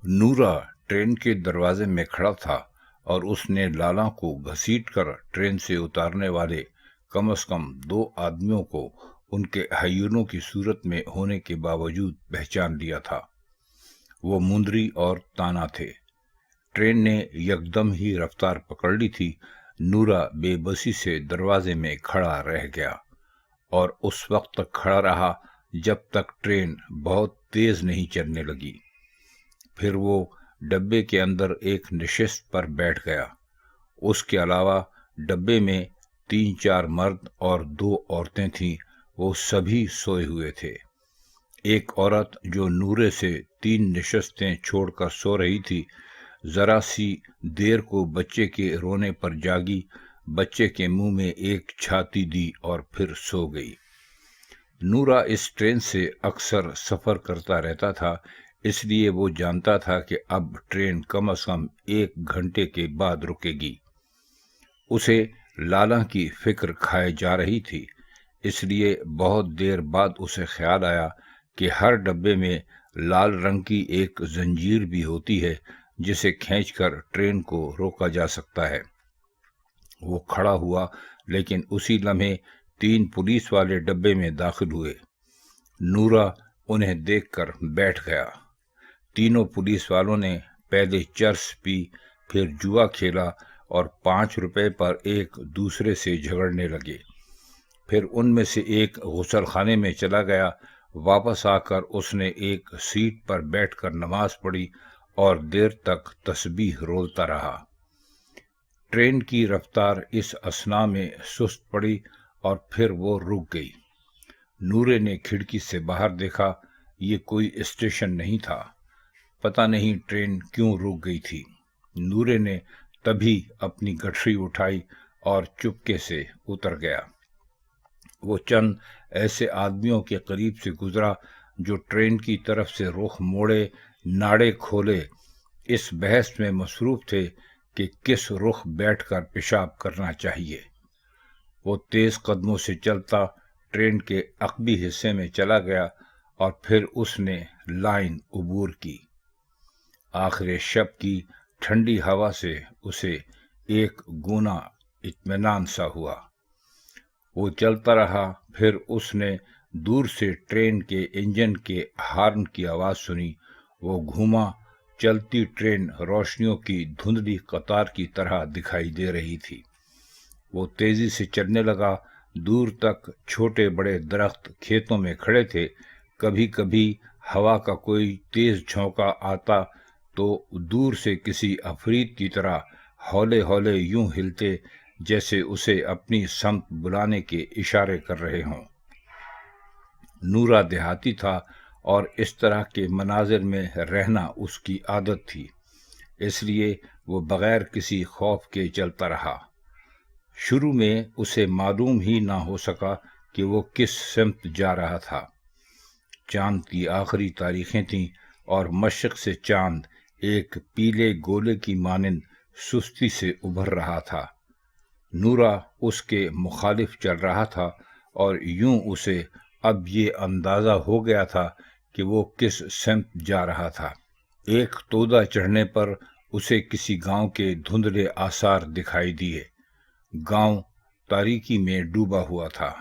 نورا train کے دروازے میں کھڑا تھا اور اس نے لالا کو گھسیٹ کر ٹرین سے اتارنے والے کم از کم 2 آدمیوں کو ان کے ہیونوں کی صورت میں ہونے کے باوجود پہچان لیا تھا۔ وہ مندری اور تانا تھے۔ ٹرین نے یکدم ہی رفتار پکڑ لی تھی۔ نورا بے بسی سے دروازے میں کھڑا رہ گیا اور اس وقت تک کھڑا رہا جب تک ٹرین بہت تیز نہیں چلنے لگی۔ پھر وہ ڈبے کے اندر ایک نشست پر بیٹھ گیا۔ اس کے علاوہ ڈبے میں 3-4 مرد اور 2 عورتیں تھیں۔ وہ سبھی سوئے ہوئے تھے۔ ایک عورت جو نورے سے 3 نشستیں چھوڑ کر سو رہی تھی، ذرا سی دیر کو بچے کے رونے پر جاگی، بچے کے منہ میں ایک چھاتی دی اور پھر سو گئی۔ نورا اس ٹرین سے اکثر سفر کرتا رہتا تھا، اس لیے وہ جانتا تھا کہ اب ٹرین کم از کم 1 گھنٹے کے بعد رکے گی۔ اسے لالا کی فکر کھائے جا رہی تھی، اس لیے بہت دیر بعد اسے خیال آیا کہ ہر ڈبے میں لال رنگ کی ایک زنجیر بھی ہوتی ہے جسے کھینچ کر ٹرین کو روکا جا سکتا ہے۔ وہ کھڑا ہوا، لیکن اسی لمحے 3 پولیس والے ڈبے میں داخل ہوئے۔ نورا انہیں دیکھ کر بیٹھ گیا۔ تینوں پولیس والوں نے پہلے چرس پی، پھر جوا کھیلا اور 5 روپے پر ایک دوسرے سے جھگڑنے لگے۔ پھر ان میں سے ایک غسل خانے میں چلا گیا۔ واپس آ کر اس نے ایک سیٹ پر بیٹھ کر نماز پڑھی اور دیر تک تسبیح رولتا رہا۔ ٹرین کی رفتار اس اثنا میں سست پڑی اور پھر وہ رک گئی۔ نورے نے کھڑکی سے باہر دیکھا۔ یہ کوئی اسٹیشن نہیں تھا۔ پتہ نہیں ٹرین کیوں رک گئی تھی۔ نورے نے تبھی اپنی گٹھری اٹھائی اور چپکے سے اتر گیا۔ وہ چند ایسے آدمیوں کے قریب سے گزرا جو ٹرین کی طرف سے رخ موڑے، ناڑے کھولے، اس بحث میں مصروف تھے کہ کس رخ بیٹھ کر پیشاب کرنا چاہیے۔ وہ تیز قدموں سے چلتا ٹرین کے عقبی حصے میں چلا گیا اور پھر اس نے لائن عبور کی۔ آخر شب کی ٹھنڈی ہوا سے اسے ایک گونا اطمینان سا ہوا۔ وہ چلتا رہا، پھر اس نے دور سے ٹرین کے انجن کے ہارن کی آواز سنی۔ وہ گھوما۔ چلتی ٹرین روشنیوں کی دھندلی قطار کی طرح دکھائی دے رہی تھی۔ وہ تیزی سے چلنے لگا۔ دور تک چھوٹے بڑے درخت کھیتوں میں کھڑے تھے۔ کبھی کبھی ہوا کا کوئی تیز جھونکا آتا تو دور سے کسی عفریت کی طرح ہولے ہولے یوں ہلتے جیسے اسے اپنی سمت بلانے کے اشارے کر رہے ہوں۔ نورا دیہاتی تھا اور اس طرح کے مناظر میں رہنا اس کی عادت تھی، اس لیے وہ بغیر کسی خوف کے چلتا رہا۔ شروع میں اسے معلوم ہی نہ ہو سکا کہ وہ کس سمت جا رہا تھا۔ چاند کی آخری تاریخیں تھیں اور مشرق سے چاند ایک پیلے گولے کی مانند سستی سے ابھر رہا تھا۔ نورا اس کے مخالف چل رہا تھا اور یوں اسے اب یہ اندازہ ہو گیا تھا کہ وہ کس سمت جا رہا تھا۔ ایک تودہ چڑھنے پر اسے کسی گاؤں کے دھندلے آثار دکھائی دیے۔ گاؤں تاریکی میں ڈوبا ہوا تھا۔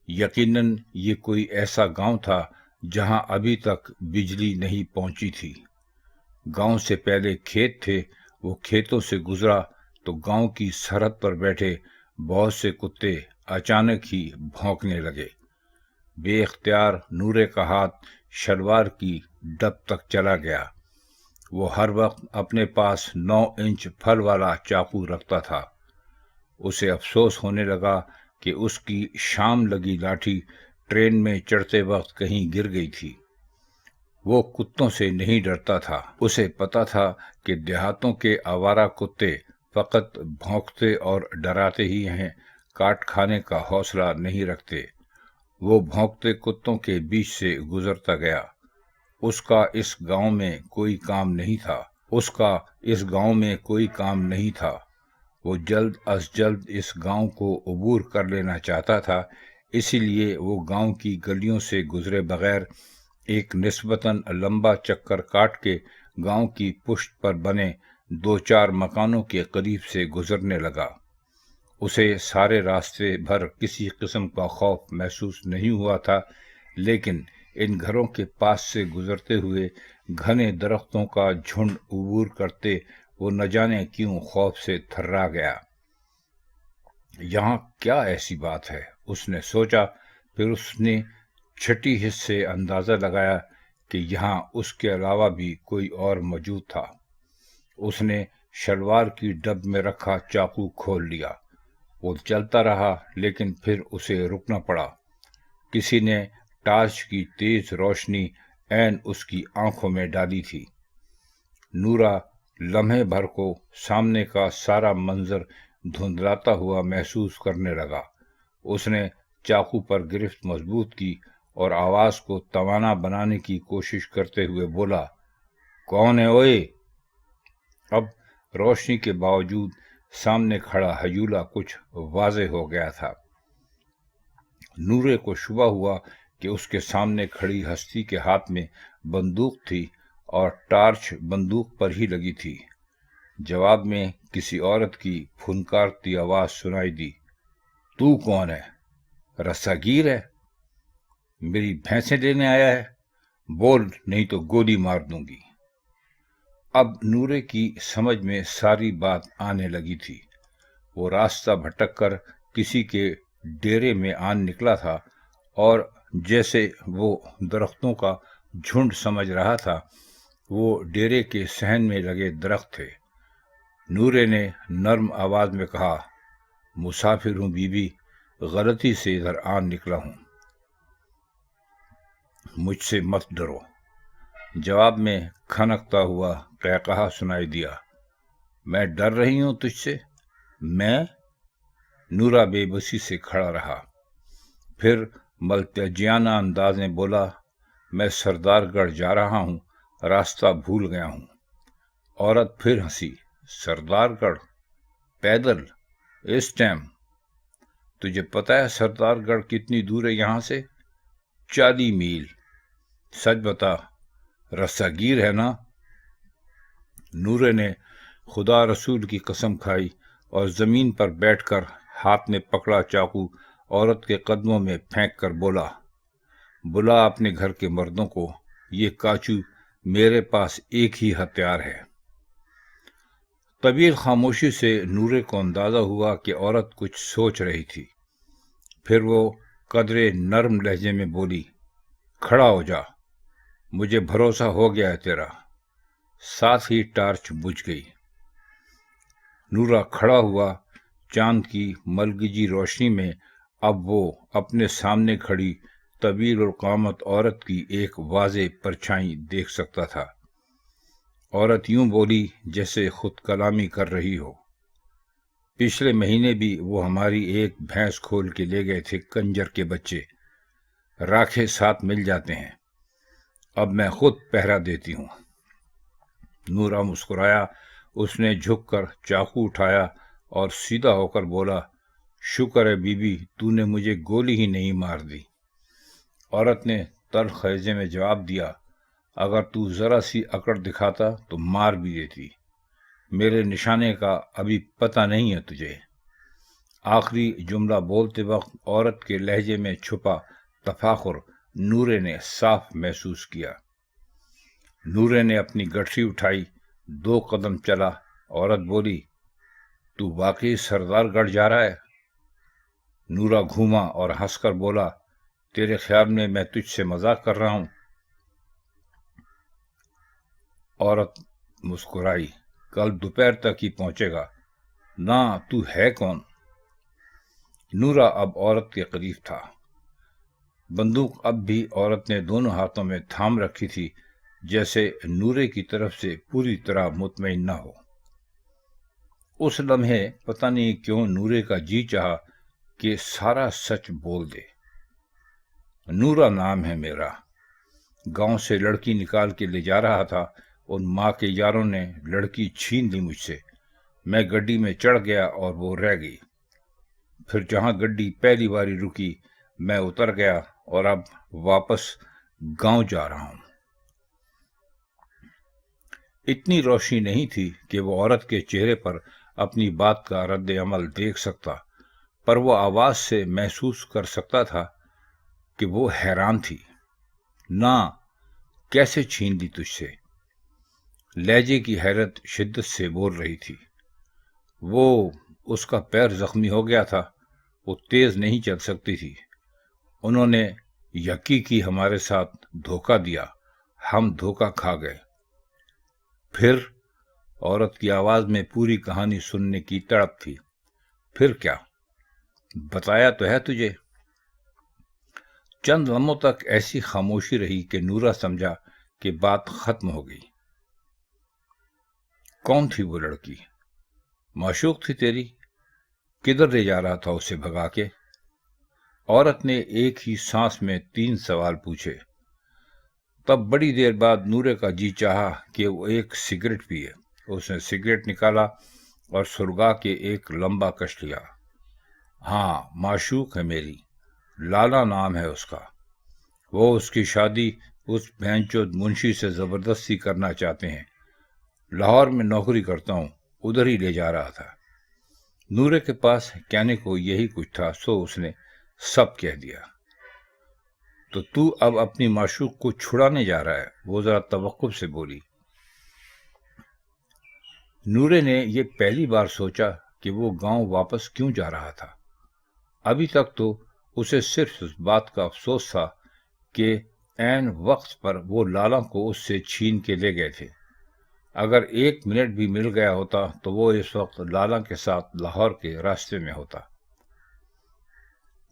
یقیناً یہ کوئی ایسا گاؤں تھا جہاں ابھی تک بجلی نہیں پہنچی تھی۔ گاؤں سے پہلے کھیت تھے۔ وہ کھیتوں سے گزرا تو گاؤں کی سرحد پر بیٹھے بہت سے کتے اچانک ہی بھونکنے لگے۔ بے اختیار نورے کا ہاتھ شلوار کی ڈب تک چلا گیا۔ وہ ہر وقت اپنے پاس 9 انچ پھل والا چاقو رکھتا تھا۔ اسے افسوس ہونے لگا کہ اس کی شام لگی لاٹھی ٹرین میں چڑھتے وقت کہیں گر گئی تھی۔ وہ کتوں سے نہیں ڈرتا تھا۔ اسے پتا تھا کہ دیہاتوں کے آوارہ کتے فقط بھونکتے اور ڈراتے ہی ہیں، کاٹ کھانے کا حوصلہ نہیں رکھتے۔ وہ بھونکتے کتوں کے بیچ سے گزرتا گیا۔ اس کا اس گاؤں میں کوئی کام نہیں تھا۔ وہ جلد از جلد اس گاؤں کو عبور کر لینا چاہتا تھا، اسی لیے وہ گاؤں کی گلیوں سے گزرے بغیر ایک نسبتاً لمبا چکر کاٹ کے گاؤں کی پشت پر بنے 2-4 مکانوں کے قریب سے گزرنے لگا۔ اسے سارے راستے بھر کسی قسم کا خوف محسوس نہیں ہوا تھا، لیکن ان گھروں کے پاس سے گزرتے ہوئے گھنے درختوں کا جھنڈ عبور کرتے وہ نہ جانے کیوں خوف سے تھرا گیا۔ یہاں کیا ایسی بات ہے، اس نے سوچا۔ پھر اس نے چھٹی حس سے اندازہ لگایا کہ یہاں اس کے علاوہ بھی کوئی اور موجود تھا۔ اس نے شلوار کی ڈب میں رکھا چاقو کھول لیا۔ وہ چلتا رہا، لیکن پھر اسے رکنا پڑا۔ کسی نے ٹارچ کی تیز روشنی عین اس کی آنکھوں میں ڈالی تھی۔ نورا لمحے بھر کو سامنے کا سارا منظر دھندلاتا ہوا محسوس کرنے لگا۔ اس نے چاقو پر گرفت مضبوط کی اور آواز کو توانا بنانے کی کوشش کرتے ہوئے بولا، کون ہے اوئے؟ اب روشنی کے باوجود سامنے کھڑا ہیولا کچھ واضح ہو گیا تھا۔ نورے کو شبہ ہوا کہ اس کے سامنے کھڑی ہستی کے ہاتھ میں بندوق تھی اور ٹارچ بندوق پر ہی لگی تھی۔ جواب میں کسی عورت کی پھنکارتی آواز سنائی دی، تو کون ہے؟ رساگیر ہے؟ میری بھینسیں لینے آیا ہے؟ بول، نہیں تو گولی مار دوں گی۔ اب نورے کی سمجھ میں ساری بات آنے لگی تھی۔ وہ راستہ بھٹک کر کسی کے ڈیرے میں آن نکلا تھا، اور جیسے وہ درختوں کا جھنڈ سمجھ رہا تھا، وہ ڈیرے کے صحن میں لگے درخت تھے۔ نورے نے نرم آواز میں کہا، مسافر ہوں بی بی، غلطی سے ادھر آن نکلا ہوں، مجھ سے مت ڈرو۔ جواب میں کھنکتا ہوا قہقہا سنائی دیا، میں ڈر رہی ہوں تجھ سے؟ میں؟ نورا بے بسی سے کھڑا رہا، پھر ملتجیانہ انداز میں بولا، میں سردار گڑھ جا رہا ہوں، راستہ بھول گیا ہوں۔ عورت پھر ہنسی، سردار گڑھ؟ پیدل؟ اس ٹائم؟ تجھے پتہ ہے سردار گڑھ کتنی دور ہے یہاں سے؟ 40 میل۔ سچ بتا، رساگیر ہے نا؟ نورے نے خدا رسول کی قسم کھائی اور زمین پر بیٹھ کر ہاتھ میں پکڑا چاقو عورت کے قدموں میں پھینک کر بولا، بلا اپنے گھر کے مردوں کو، یہ کاچو میرے پاس ایک ہی ہتھیار ہے۔ طویل خاموشی سے نورے کو اندازہ ہوا کہ عورت کچھ سوچ رہی تھی۔ پھر وہ قدرے نرم لہجے میں بولی، کھڑا ہو جا، مجھے بھروسہ ہو گیا ہے تیرا۔ ساتھ ہی ٹارچ بجھ گئی۔ نورا کھڑا ہوا۔ چاند کی ملگجی روشنی میں اب وہ اپنے سامنے کھڑی طویل القامت عورت کی ایک واضح پرچھائی دیکھ سکتا تھا۔ عورت یوں بولی جیسے خود کلامی کر رہی ہو، پچھلے مہینے بھی وہ ہماری ایک بھینس کھول کے لے گئے تھے کنجر کے بچے، راکھے ساتھ مل جاتے ہیں، اب میں خود پہرا دیتی ہوں۔ نورا مسکرایا۔ اس نے جھک کر چاقو اٹھایا اور سیدھا ہو کر بولا، شکر ہے بی بی، تو نے مجھے گولی ہی نہیں مار دی۔ عورت نے تلخ لہجے میں جواب دیا، اگر تو ذرا سی اکڑ دکھاتا تو مار بھی دیتی، میرے نشانے کا ابھی پتہ نہیں ہے تجھے۔ آخری جملہ بولتے وقت عورت کے لہجے میں چھپا تفاخر نورے نے صاف محسوس کیا۔ نورے نے اپنی گٹھی اٹھائی، 2 قدم چلا۔ عورت بولی، تو واقعی سردار گڑھ جا رہا ہے؟ نورا گھوما اور ہنس کر بولا، تیرے خیال میں تجھ سے مذاق کر رہا ہوں؟ عورت مسکرائی، کل دوپہر تک ہی پہنچے گا۔ نہ، تو ہے کون؟ نورا اب عورت کے قریب تھا۔ بندوق اب بھی عورت نے دونوں ہاتھوں میں تھام رکھی تھی، جیسے نورے کی طرف سے پوری طرح مطمئن نہ ہو۔ اس لمحے پتہ نہیں کیوں نورے کا جی چاہا کہ سارا سچ بول دے۔ نورا نام ہے میرا، گاؤں سے لڑکی نکال کے لے جا رہا تھا، ان ماں کے یاروں نے لڑکی چھین لی مجھ سے، میں گڈی میں چڑھ گیا اور وہ رہ گئی۔ پھر جہاں گڈی پہلی باری رکی میں اتر گیا اور اب واپس گاؤں جا رہا ہوں۔ اتنی روشنی نہیں تھی کہ وہ عورت کے چہرے پر اپنی بات کا رد عمل دیکھ سکتا، پر وہ آواز سے محسوس کر سکتا تھا کہ وہ حیران تھی۔ نہ، کیسے چھین لی تجھ سے؟ لہجے کی حیرت شدت سے بول رہی تھی۔ وہ اس کا پیر زخمی ہو گیا تھا، وہ تیز نہیں چل سکتی تھی۔ انہوں نے یقینی ہمارے ساتھ دھوکہ دیا، ہم دھوکہ کھا گئے۔ پھر عورت کی آواز میں پوری کہانی سننے کی تڑپ تھی۔ پھر کیا؟ بتایا تو ہے تجھے۔ چند لمحوں تک ایسی خاموشی رہی کہ نورا سمجھا کہ بات ختم ہو گئی۔ کون تھی وہ لڑکی؟ معشوق تھی تیری؟ کدھر لے جا رہا تھا اسے بھگا کے؟ عورت نے ایک ہی سانس میں 3 سوال پوچھے۔ تب بڑی دیر بعد نورے کا جی چاہا کہ وہ ایک سگریٹ پیے۔ اس نے سگریٹ نکالا اور سرگا کے ایک لمبا کش لیا۔ ہاں، معشوق ہے میری، لالا نام ہے اس کا۔ وہ اس کی شادی اس بھینچود منشی سے زبردستی کرنا چاہتے ہیں۔ لاہور میں نوکری کرتا ہوں، ادھر ہی لے جا رہا تھا۔ نورے کے پاس کہنے کو یہی کچھ تھا، سو اس نے سب کہہ دیا۔ تو اب اپنی معشوق کو چھڑانے جا رہا ہے؟ وہ ذرا توقف سے بولی۔ نورے نے یہ پہلی بار سوچا کہ وہ گاؤں واپس کیوں جا رہا تھا۔ ابھی تک تو اسے صرف اس بات کا افسوس تھا کہ عین وقت پر وہ لالا کو اس سے چھین کے لے گئے تھے۔ اگر 1 منٹ بھی مل گیا ہوتا تو وہ اس وقت لالا کے ساتھ لاہور کے راستے میں ہوتا۔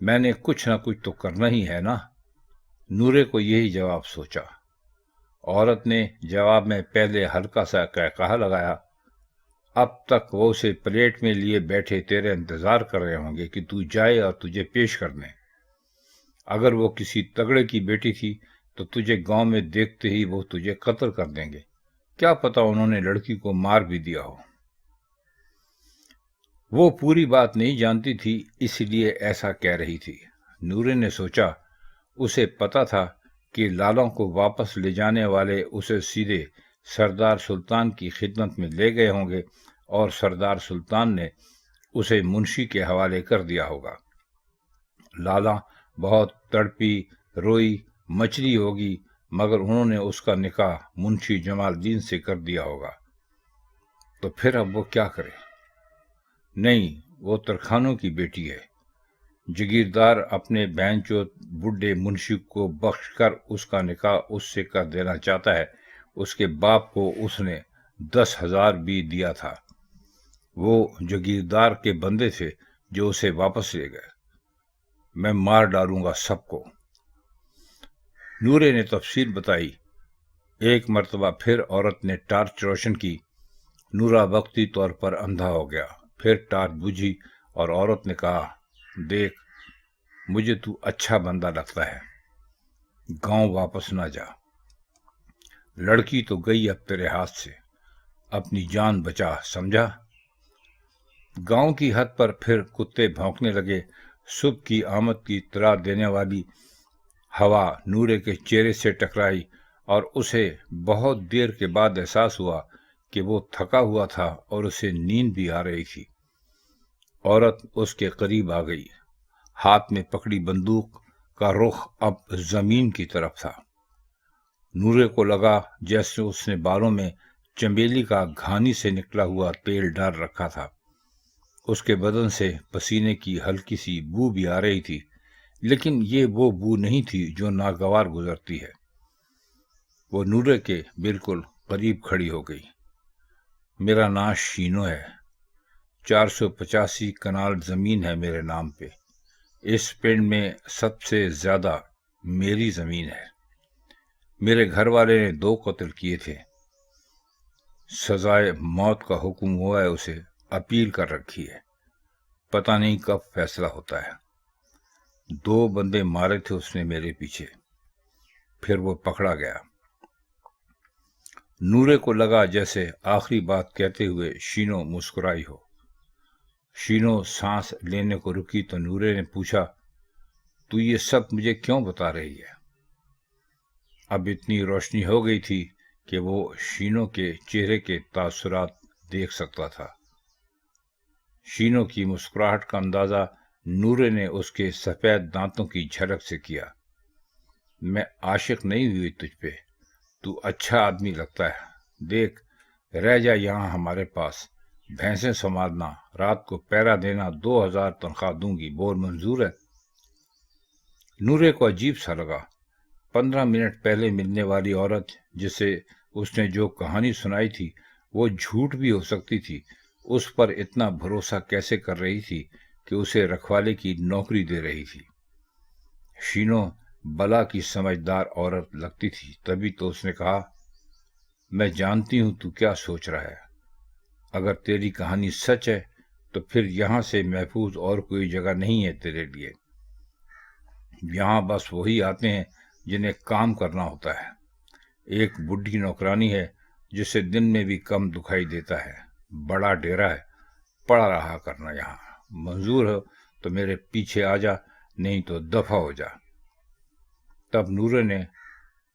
میں نے کچھ نہ کچھ تو کرنا ہی ہے نا، نورے کو یہی جواب سوچا۔ عورت نے جواب میں پہلے ہلکا سا قہقہہ لگایا۔ اب تک وہ اسے پلیٹ میں لیے بیٹھے تیرے انتظار کر رہے ہوں گے کہ تو جائے اور تجھے پیش کر دیں۔ اگر وہ کسی تگڑے کی بیٹی تھی تو تجھے گاؤں میں دیکھتے ہی وہ تجھے قتل کر دیں گے۔ کیا پتا انہوں نے لڑکی کو مار بھی دیا ہو۔ وہ پوری بات نہیں جانتی تھی، اس لیے ایسا کہہ رہی تھی۔ نورے نے سوچا اسے پتا تھا کہ لالوں کو واپس لے جانے والے اسے سیدھے سردار سلطان کی خدمت میں لے گئے ہوں گے اور سردار سلطان نے اسے منشی کے حوالے کر دیا ہوگا۔ لالا بہت تڑپی روئی مچلی ہوگی، مگر انہوں نے اس کا نکاح منشی جمال الدین سے کر دیا ہوگا۔ تو پھر اب وہ کیا کرے؟ نہیں، وہ ترکھانوں کی بیٹی ہے۔ جگیردار اپنے بہنچود بڈھے منشی کو بخش کر اس کا نکاح اس سے کر دینا چاہتا ہے۔ اس کے باپ کو اس نے 10,000 بھی دیا تھا۔ وہ جگیردار کے بندے تھے جو اسے واپس لے گئے۔ میں مار ڈالوں گا سب کو۔ نورے نے تفصیل بتائی۔ ایک مرتبہ پھر عورت نے ٹارچ روشن کی۔ نورا وقتی طور پر اندھا ہو گیا۔ پھر ٹارچ بجھی اور عورت نے کہا، دیکھ، مجھے تو اچھا بندہ لگتا ہے، گاؤں واپس نہ جا۔ لڑکی تو گئی اب تیرے ہاتھ سے، اپنی جان بچا، سمجھا؟ گاؤں کی حد پر پھر کتے بھونکنے لگے۔ صبح کی آمد کی اطلاع دینے والی ہوا نورے کے چہرے سے ٹکرائی اور اسے بہت دیر کے بعد احساس ہوا کہ وہ تھکا ہوا تھا اور اسے نیند بھی آ رہی تھی۔ عورت اس کے قریب آ گئی۔ ہاتھ میں پکڑی بندوق کا رخ اب زمین کی طرف تھا۔ نورے کو لگا جیسے اس نے بالوں میں چمیلی کا گھانی سے نکلا ہوا تیل ڈال رکھا تھا۔ اس کے بدن سے پسینے کی ہلکی سی بو بھی آ رہی تھی، لیکن یہ وہ بو نہیں تھی جو ناگوار گزرتی ہے۔ وہ نورے کے بالکل قریب کھڑی ہو گئی۔ میرا نام شینو ہے، 485 کنال زمین ہے میرے نام پہ۔ اس پنڈ میں سب سے زیادہ میری زمین ہے۔ میرے گھر والے نے 2 قتل کیے تھے۔ سزائے موت کا حکم ہوا ہے، اسے اپیل کر رکھی ہے، پتہ نہیں کب فیصلہ ہوتا ہے۔ 2 بندے مارے تھے اس نے میرے پیچھے، پھر وہ پکڑا گیا۔ نورے کو لگا جیسے آخری بات کہتے ہوئے شینو مسکرائی ہو۔ شینو سانس لینے کو رکی تو نورے نے پوچھا، تو یہ سب مجھے کیوں بتا رہی ہے؟ اب اتنی روشنی ہو گئی تھی کہ وہ شینو کے چہرے کے تاثرات دیکھ سکتا تھا۔ شینو کی مسکراہٹ کا اندازہ نورے نے اس کے سفید دانتوں کی جھلک سے کیا۔ میں عاشق نہیں ہوئی تجھ پہ، تو اچھا آدمی لگتا ہے، دیکھ رہ جا یہاں ہمارے پاس، بھینسیں سنبھالنا، رات کو پہرا دینا، 2000 تنخواہ دوں گی، بول منظور ہے؟ نورے کو عجیب سا لگا، 15 منٹ پہلے ملنے والی عورت جسے اس نے جو کہانی سنائی تھی وہ جھوٹ بھی ہو سکتی تھی، اس پر اتنا بھروسہ کیسے کر رہی تھی کہ اسے رکھوالے کی نوکری دے رہی تھی؟ شینو بلا کی سمجھدار عورت لگتی تھی، تبھی تو اس نے کہا، میں جانتی ہوں تو کیا سوچ رہا ہے، اگر تیری کہانی سچ ہے تو پھر یہاں سے محفوظ اور کوئی جگہ نہیں ہے تیرے لیے، یہاں بس وہی آتے ہیں جنہیں کام کرنا ہوتا ہے، ایک بڈھی نوکرانی ہے جسے دن میں بھی کم دکھائی دیتا ہے، بڑا ڈیرا ہے، پڑا رہا کرنا یہاں، منظور ہو تو میرے پیچھے آ جا، نہیں تو دفع ہو جا۔ تب نورے نے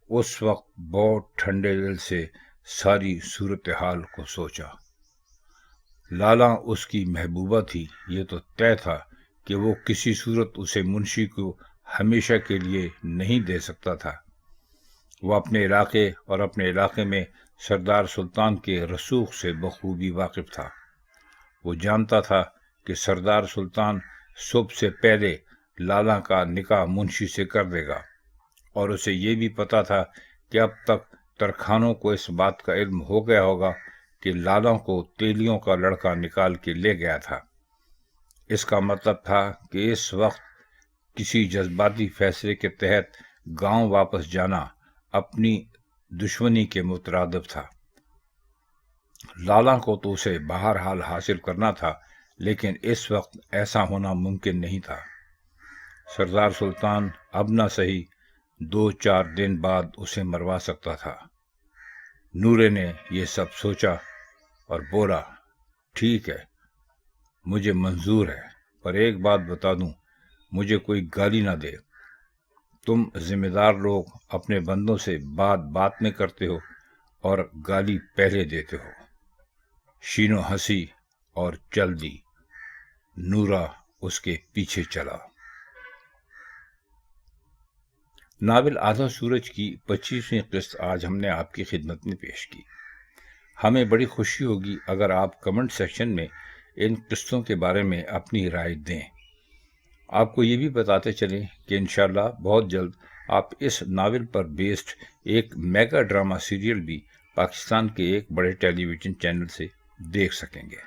اس وقت بہت ٹھنڈے دل سے ساری صورتحال کو سوچا۔ لالا اس کی محبوبہ تھی، یہ تو طے تھا کہ وہ کسی صورت اسے منشی کو ہمیشہ کے لیے نہیں دے سکتا تھا۔ وہ اپنے علاقے اور اپنے علاقے میں سردار سلطان کے رسوخ سے بخوبی واقف تھا۔ وہ جانتا تھا کہ سردار سلطان صبح سے پہلے لالا کا نکاح منشی سے کر دے گا، اور اسے یہ بھی پتا تھا کہ اب تک ترکھانوں کو اس بات کا علم ہو گیا ہوگا کہ لالا کو تیلیوں کا لڑکا نکال کے لے گیا تھا۔ اس کا مطلب تھا کہ اس وقت کسی جذباتی فیصلے کے تحت گاؤں واپس جانا اپنی دشمنی کے مترادف تھا۔ لالا کو تو اسے بہرحال حاصل کرنا تھا، لیکن اس وقت ایسا ہونا ممکن نہیں تھا۔ سردار سلطان اب نہ صحیح 2-4 دن بعد اسے مروا سکتا تھا۔ نورے نے یہ سب سوچا اور بولا، ٹھیک ہے، مجھے منظور ہے، پر ایک بات بتا دوں، مجھے کوئی گالی نہ دے، تم ذمہ دار لوگ اپنے بندوں سے بات میں کرتے ہو اور گالی پہلے دیتے ہو۔ شینو ہنسی اور چل دی، نورا اس کے پیچھے چلا۔ ناول آدھا سورج کی 25ویں قسط آج ہم نے آپ کی خدمت میں پیش کی۔ ہمیں بڑی خوشی ہوگی اگر آپ کمنٹ سیکشن میں ان قسطوں کے بارے میں اپنی رائے دیں۔ آپ کو یہ بھی بتاتے چلیں کہ انشاءاللہ بہت جلد آپ اس ناول پر بیسڈ ایک میگا ڈرامہ سیریل بھی پاکستان کے ایک بڑے ٹیلی ویژن چینل سے دیکھ سکیں گے۔